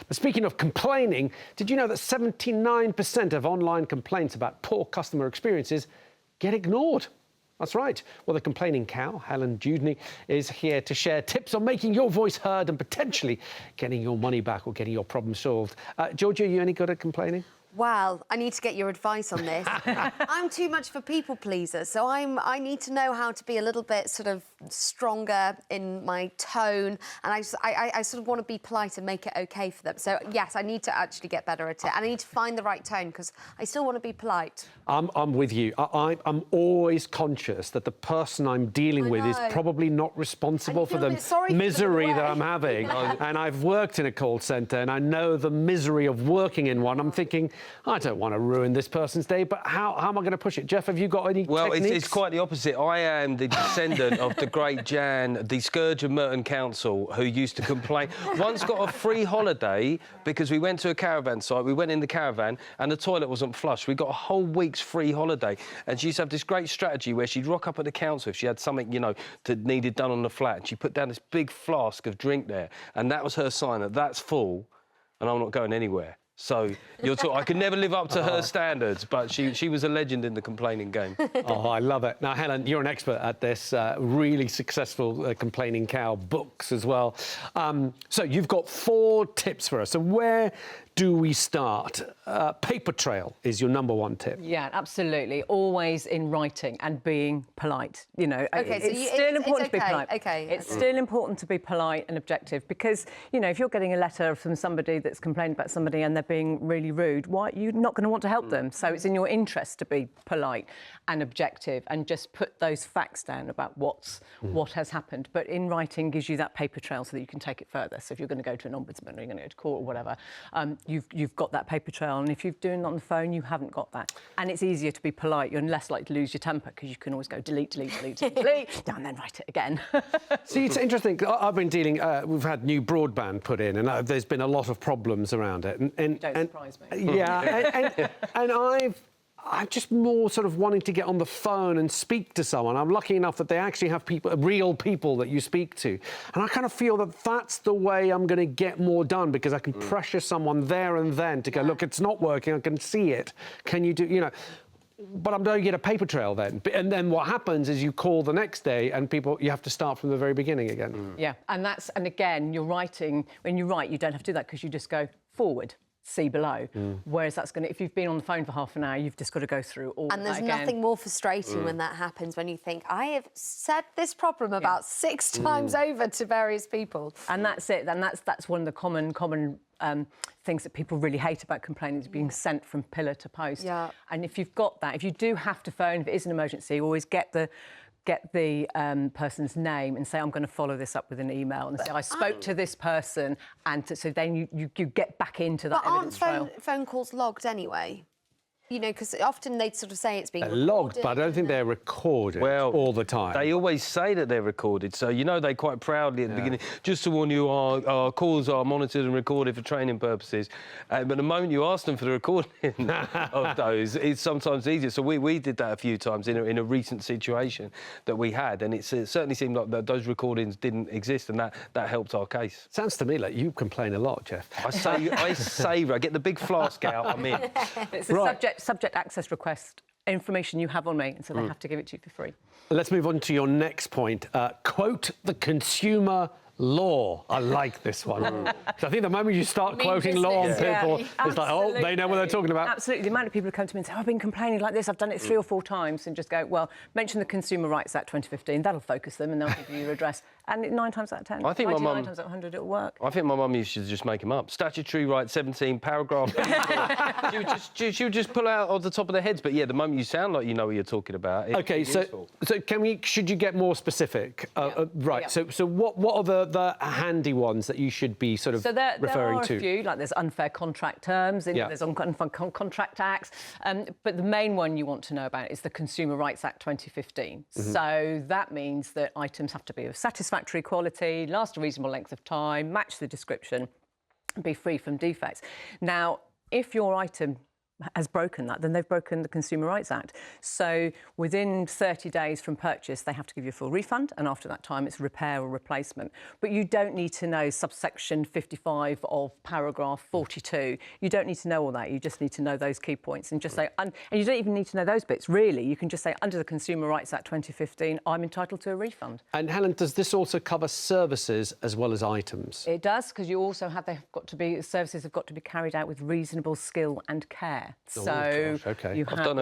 But speaking of complaining, did you know that 79% of online complaints about poor customer experiences get ignored? That's right. Well, the complaining cow, Helen Dewdney, is here to share tips on making your voice heard and potentially getting your money back or getting your problem solved. Georgia, are you any good at complaining? Well, I need to get your advice on this. I'm too much of a people pleaser, so I need to know how to be a little bit sort of stronger in my tone, and I sort of want to be polite and make it okay for them. So yes, I need to actually get better at it, and I need to find the right tone because I still want to be polite. I'm with you. I'm always conscious that the person I'm dealing with is probably not responsible for the misery that I'm having. And I've worked in a call centre, and I know the misery of working in one. I'm thinking, I don't want to ruin this person's day, but how am I going to push it? Jeff, have you got any techniques? It's quite the opposite. I am the descendant of the great Jan, the scourge of Merton Council, who used to complain. Once got a free holiday because we went to a caravan site. We went in the caravan and the toilet wasn't flush. We got a whole week's free holiday. And she used to have this great strategy where she'd rock up at the council if she had something, you know, that needed done on the flat. And she put down this big flask of drink there. And that was her sign that that's full and I'm not going anywhere. So I could never live up to her standards, but she was a legend in the complaining game. Oh, I love it. Now, Helen, you're an expert at this, really successful complaining cow books as well. So you've got 4 tips for us. So where do we start? Paper trail is your #1 tip. Yeah, absolutely. Always in writing and being polite. You know, okay, so it's still important to be polite. Okay. It's still important to be polite and objective because, you know, if you're getting a letter from somebody that's complained about somebody and they're being really rude, why you're not going to want to help them. So it's in your interest to be polite and objective and just put those facts down about what has happened. But in writing gives you that paper trail so that you can take it further. So if you're going to go to an ombudsman or you're going to go to court or whatever, you've got that paper trail, and if you're doing it on the phone, you haven't got that. And it's easier to be polite. You're less likely to lose your temper because you can always go delete, and then write it again. See, it's interesting. I've been dealing. We've had new broadband put in, and there's been a lot of problems around it. And Don't surprise me. Yeah, and I'm just more sort of wanting to get on the phone and speak to someone. I'm lucky enough that they actually have real people that you speak to. And I kind of feel that that's the way I'm going to get more done because I can pressure someone there and then to go, look, it's not working, I can see it. Can you do, you know... But I'm going to get a paper trail then. And then what happens is you call the next day and you have to start from the very beginning again. Yeah, and again, you're writing, when you write, you don't have to do that because you just go forward. See below. Whereas that's going to, if you've been on the phone for half an hour, you've just got to go through all that again. And there's nothing more frustrating when that happens, when you think, I have said this problem about 6 times over to various people. And that's it. And that's one of the common things that people really hate about complaining is being sent from pillar to post. Yeah. And if you've got that, if you do have to phone, if it is an emergency, always get the person's name and say, I'm going to follow this up with an email and say, I spoke to this person, and so then you get back into that evidence trail. Aren't phone calls logged anyway? You know, because often they sort of say it's being recorded, logged, but I don't think they're recorded all the time. They always say that they're recorded, so you know they quite proudly at the beginning, just to warn you, our calls are monitored and recorded for training purposes. But the moment you ask them for the recording of those, it's sometimes easier. So we did that a few times in a recent situation that we had, and it certainly seemed like those recordings didn't exist, and that helped our case. Sounds to me like you complain a lot, Jeff. I savour. I get the big flask out. I'm in. It's a subject access request, information you have on me, and so they have to give it to you for free. Let's move on to your next point. Quote the consumer law. I like this one. So I think the moment you start quoting law on people, it's like, oh, they know what they're talking about. Absolutely. The amount of people who come to me and say, I've been complaining like this, I've done it 3 or 4 times, and just go, well, mention the Consumer Rights Act 2015, that'll focus them and they'll give you your address. And 9 times out of 10, 99 times out of 100, it'll work. I think my mum used to just make them up. Statutory right 17, paragraph. she would just pull out off the top of their heads. But yeah, the moment you sound like you know what you're talking about. Okay, so should you get more specific? Right. So what are the handy ones that you should be sort of referring to? There are a few, like there's unfair contract terms, there's unfair contract acts, but the main one you want to know about is the Consumer Rights Act 2015. So that means that items have to be of satisfactory quality, last a reasonable length of time, match the description, and be free from defects. Now, if your item has broken that, then they've broken the Consumer Rights Act. So within 30 days from purchase, they have to give you a full refund, and after that time, it's repair or replacement. But you don't need to know subsection 55 of paragraph 42. You don't need to know all that. You just need to know those key points and just say, and you don't even need to know those bits, really. You can just say, under the Consumer Rights Act 2015, I'm entitled to a refund. And Helen, does this also cover services as well as items? It does, because you also have, services have got to be carried out with reasonable skill and care. So gosh, okay. you I've done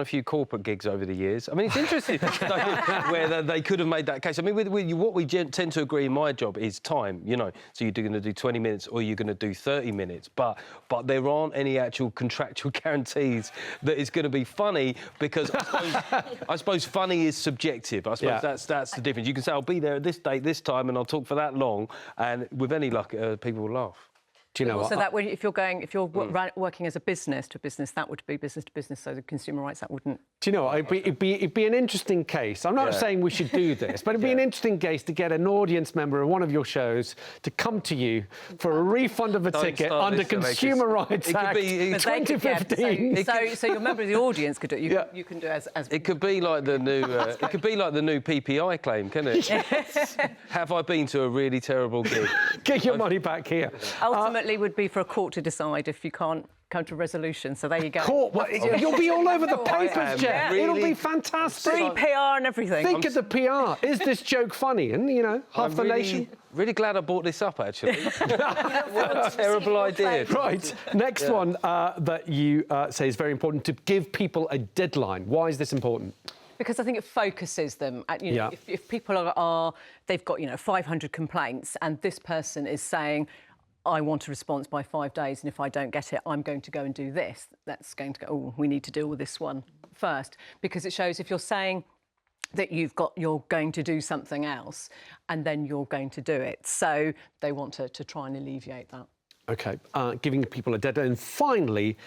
a few corporate gigs over the years. I mean, it's interesting where they could have made that case. I mean, what we tend to agree in my job is time. You know, so you're going to do 20 minutes or you're going to do 30 minutes, but there aren't any actual contractual guarantees that it's going to be funny, because I suppose funny is subjective. I suppose that's the difference. You can say I'll be there at this date, this time, and I'll talk for that long, and with any luck, people will laugh. Do you know also what? that if you're working as a business to business, that would be business to business. So the Consumer Rights Act wouldn't. Do you know what? It'd be an interesting case. I'm not saying we should do this, but it'd be an interesting case to get an audience member of one of your shows to come to you for a refund of a ticket under Consumer Rights Act 2015. So your member of the audience could do it. You can do it as. It could be like the new. It could be like the new PPI claim, can it? Have I been to a really terrible gig? Get your money back here. Ultimately, would be for a court to decide if you can't come to a resolution. So there you go. Court? Well, you'll be all over the papers, Jeff. Really It'll be fantastic. Free PR and everything. Think of the PR. Is this joke funny? And, you know, half the nation... Really glad I brought this up, actually. What a terrible idea. Right. Next one that you say is very important, to give people a deadline. Why is this important? Because I think it focuses them. If people they've got 500 complaints, and this person is saying, I want a response by 5 days, and if I don't get it, I'm going to go and do this. That's going to go, oh, we need to deal with this one first. Because it shows, if you're saying that you're going to do something else, and then you're going to do it. So they want to try and alleviate that. OK, giving people a deadline. And finally,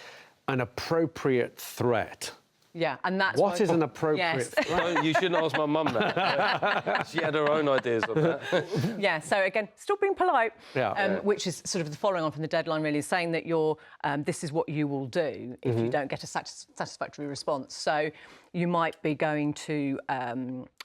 an appropriate threat. Yeah, and that's what is an appropriate threat? No, you shouldn't ask my mum that. She had her own ideas on that. Yeah, so again, still being polite, which is sort of the following on from the deadline, really, is saying that this is what you will do if you don't get a satisfactory response. So you might be going to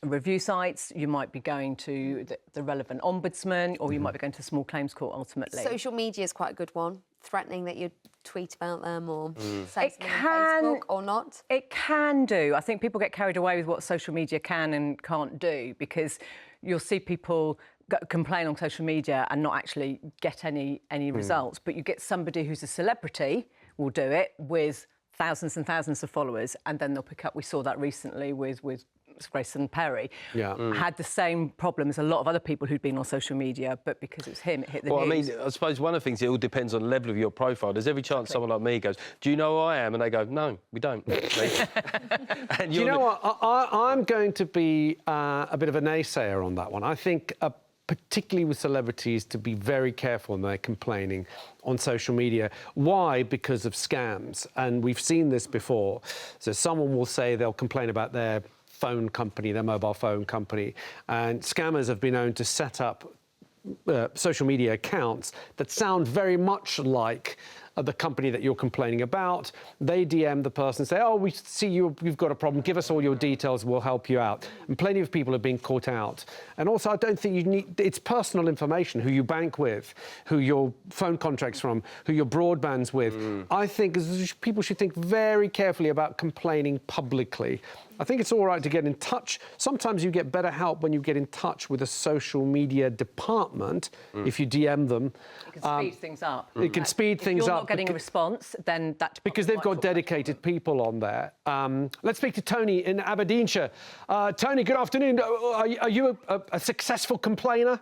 review sites, you might be going to the relevant ombudsman, or you might be going to a small claims court ultimately. Social media is quite a good one. Threatening that you'd tweet about them or say something on Facebook or not? It can do. I think people get carried away with what social media can and can't do, because you'll see people complain on social media and not actually get any results. But you get somebody who's a celebrity will do it with thousands and thousands of followers, and then they'll pick up. We saw that recently with Grayson Perry. Had the same problem as a lot of other people who'd been on social media, but because it was him, it hit the news. Well, I mean, I suppose one of the things, it all depends on the level of your profile. There's every chance someone like me goes, do you know who I am? And they go, no, we don't. And do you know what? I'm going to be a bit of a naysayer on that one. I think particularly with celebrities, to be very careful when they're complaining on social media. Why? Because of scams. And we've seen this before. So someone will say they'll complain about their phone company, their mobile phone company, and scammers have been known to set up social media accounts that sound very much like the company that you're complaining about. They DM the person and say, oh, we see you've got a problem, give us all your details, we'll help you out. And plenty of people have been caught out. And also, I don't think you need, it's personal information, who you bank with, who your phone contract's from, who your broadband's with. I think people should think very carefully about complaining publicly. I think it's all right to get in touch. Sometimes you get better help when you get in touch with a social media department, if you DM them. It can speed things up. It can speed things up. If you're not getting a response, then that... Because they've got dedicated people on there. Let's speak to Tony in Aberdeenshire. Tony, good afternoon. Are you a successful complainer?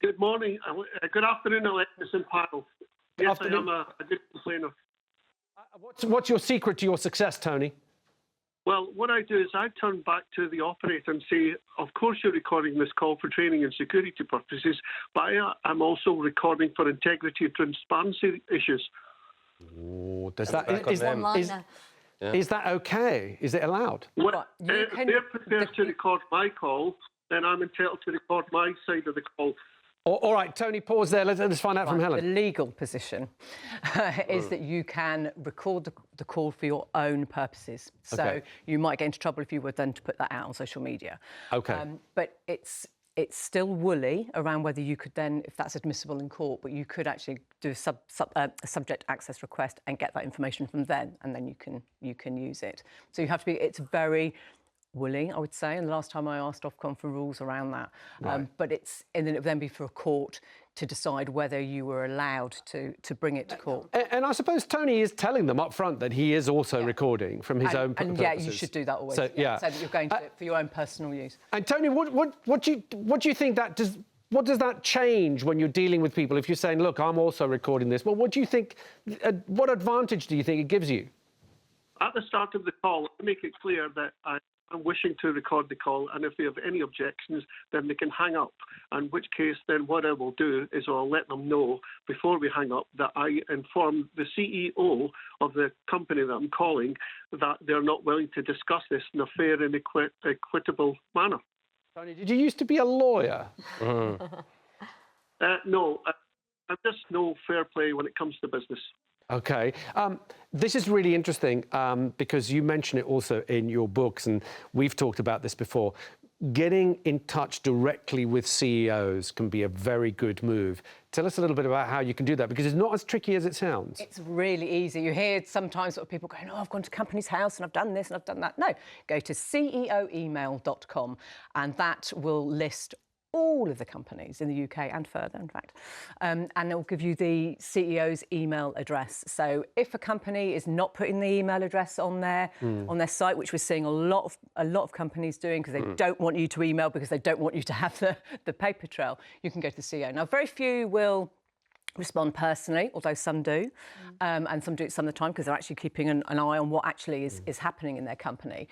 Good morning. Good afternoon, Alexis and Paul. Yes, I am a good complainer. What's your secret to your success, Tony? Well, what I do is I turn back to the operator and say, of course you're recording this call for training and security purposes, but I'm also recording for integrity and transparency issues. Oh, is that okay? Is it allowed? Well, if they're prepared to record my call, then I'm entitled to record my side of the call. All right, Tony, pause there. Let's find out from The Helen. legal position is that you can record the call for your own purposes. So Okay. you might get into trouble if you were then to put that out on social media. Okay. But it's still woolly around whether you could then, if that's admissible in court, but you could actually do a subject access request and get that information from them, and then you can use it. So you have to be. It's very woolly, I would say. And the last time I asked Ofcom for rules around that, but and then it would then be for a court to decide whether you were allowed to bring it to court. And I suppose Tony is telling them up front that he is also recording from his own purposes. And yeah, you should do that always. So, So that you're going to do it for your own personal use. And Tony, what do you think that does? What does that change when you're dealing with people? If you're saying, "Look, I'm also recording this," well, what do you think? What advantage do you think it gives you? At the start of the call, I make it clear that I'm wishing to record the call, and if they have any objections, then they can hang up. In which case, then what I will do is I'll let them know before we hang up that I inform the CEO of the company that I'm calling that they're not willing to discuss this in a fair and equitable manner. Tony, did you used to be a lawyer? No, I'm just no fair play when it comes to business. Okay. This is really interesting because you mention it also in your books, and we've talked about this before. Getting in touch directly with CEOs can be a very good move. Tell us a little bit about how you can do that, because it's not as tricky as it sounds. It's really easy. You hear sometimes sort of people going, "Oh, I've gone to company's house and I've done this and I've done that." No, go to ceoemail.com and that will list all of the companies in the UK and further, in fact, and it will give you the CEO's email address. So if a company is not putting the email address on their site, which we're seeing a lot of companies doing because they don't want you to email because they don't want you to have the paper trail, you can go to the CEO. Now, very few will respond personally, although some do, and some do it some of the time because they're actually keeping an eye on what actually is happening in their company.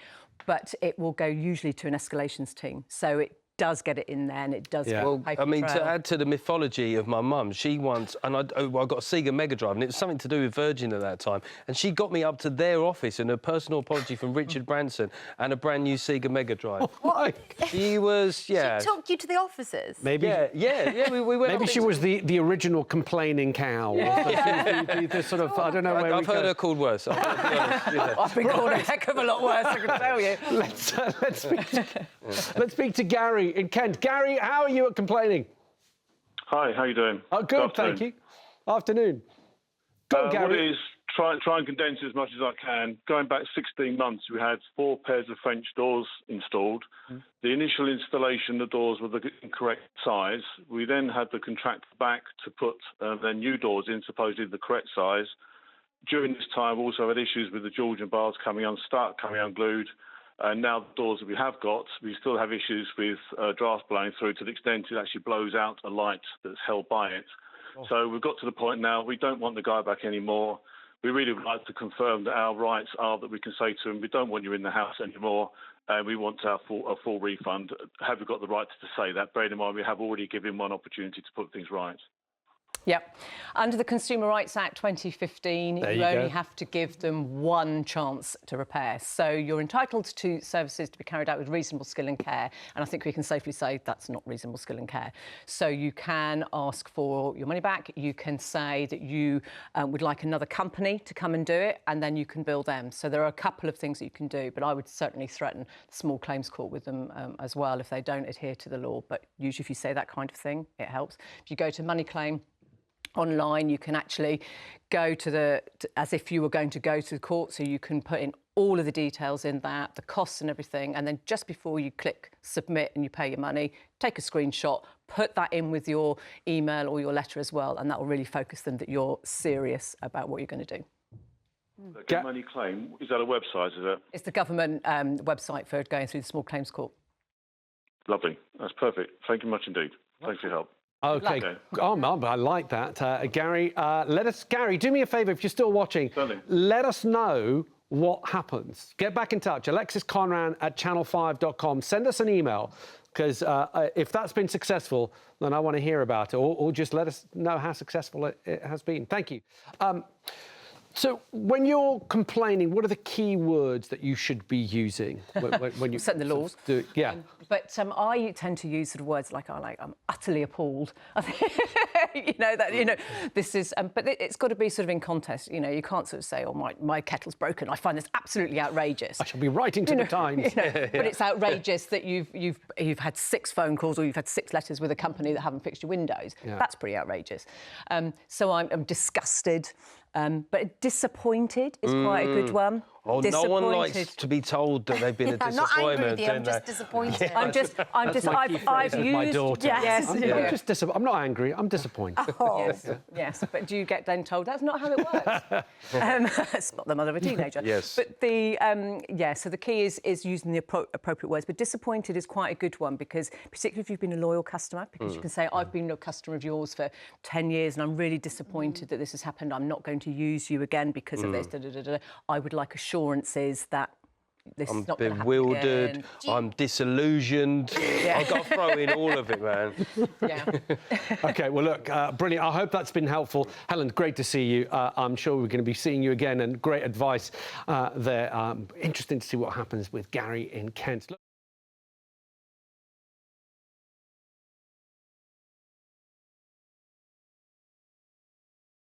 But it will go usually to an escalations team. So it does get it in there, and it does. Yeah. Well, paper I mean, trail. to add to the mythology of my mum, she once, and I got a Sega Mega Drive, and it was something to do with Virgin at that time, and she got me up to their office in a personal apology from Richard Branson and a brand new Sega Mega Drive. What? She was, yeah. She took you to the offices. Maybe. Yeah, we went. Maybe she was the original complaining cow. The sort of, I don't know where I've heard her called worse. I've been called a heck of a lot worse, I can tell you. Let's speak to Gary in Kent. Gary, how are you at complaining? Hi, how you doing? Oh, good, thank you. Afternoon. Go, What Gary. it is, try and condense as much as I can. Going back 16 months, we had 4 pairs of French doors installed. The initial installation, the doors were the incorrect size. We then had the contractor back to put their new doors in, supposedly the correct size. During this time, we also had issues with the Georgian bars coming unstuck, coming unglued. And now the doors that we have got, we still have issues with drafts blowing through to the extent it actually blows out a light that's held by it. So we've got to the point now, we don't want the guy back anymore. We really would like to confirm that our rights are that we can say to him, we don't want you in the house anymore, and we want a full refund. Have we got the right to say that? Bearing in mind, we have already given him one opportunity to put things right. Yep. Under the Consumer Rights Act 2015, you only have to give them one chance to repair. So you're entitled to services to be carried out with reasonable skill and care. And I think we can safely say that's not reasonable skill and care. So you can ask for your money back. You can say that you would like another company to come and do it, and then you can bill them. So there are a couple of things that you can do, but I would certainly threaten the small claims court with them as well if they don't adhere to the law. But usually if you say that kind of thing, it helps. If you go to money claim, online, you can actually go to as if you were going to go to the court, so you can put in all of the details in that, the costs and everything, and then just before you click submit and you pay your money, take a screenshot, put that in with your email or your letter as well, and that will really focus them that you're serious about what you're going to do. Get Money Claim, is that a website, is it? It's the government website for going through the small claims court. Lovely, that's perfect. Thank you much indeed. Thanks for your help. Okay. Oh, I like that. Gary, Gary, do me a favour, if you're still watching, Certainly. let us know what happens. Get back in touch, Alexis Conran at channel5.com. Send us an email, because if that's been successful, then I want to hear about it, or just let us know how successful it has been. Thank you. So when you're complaining, what are the key words that you should be using when you Set the laws? Yeah. But I tend to use sort of words like I'm utterly appalled. This is. But it's got to be sort of in context. You can't sort of say, "Oh, my kettle's broken." I find this absolutely outrageous. I shall be writing to the Times. But it's outrageous that you've had 6 phone calls or you've had 6 letters with a company that haven't fixed your windows. Yeah. That's pretty outrageous. So I'm disgusted. But disappointed is quite a good one. Oh, no one likes to be told that they've been a I'm not angry disappointment. with you, I'm just disappointed. I've used my daughter. Yes. I'm not angry. I'm disappointed. Yes, but do you get then told that's not how it works? Spot the mother of a teenager. Yes. But so the key is using the appropriate words. But disappointed is quite a good one because particularly if you've been a loyal customer, because you can say I've been a customer of yours for 10 years and I'm really disappointed that this has happened. I'm not going to use you again because of this. I would like assurances that this is not going to happen bewildered. again. I'm disillusioned. I've got to throw in all of it, man. Yeah. OK, well, look, brilliant. I hope that's been helpful. Helen, great to see you. I'm sure we're going to be seeing you again, and great advice there. Interesting to see what happens with Gary in Kent.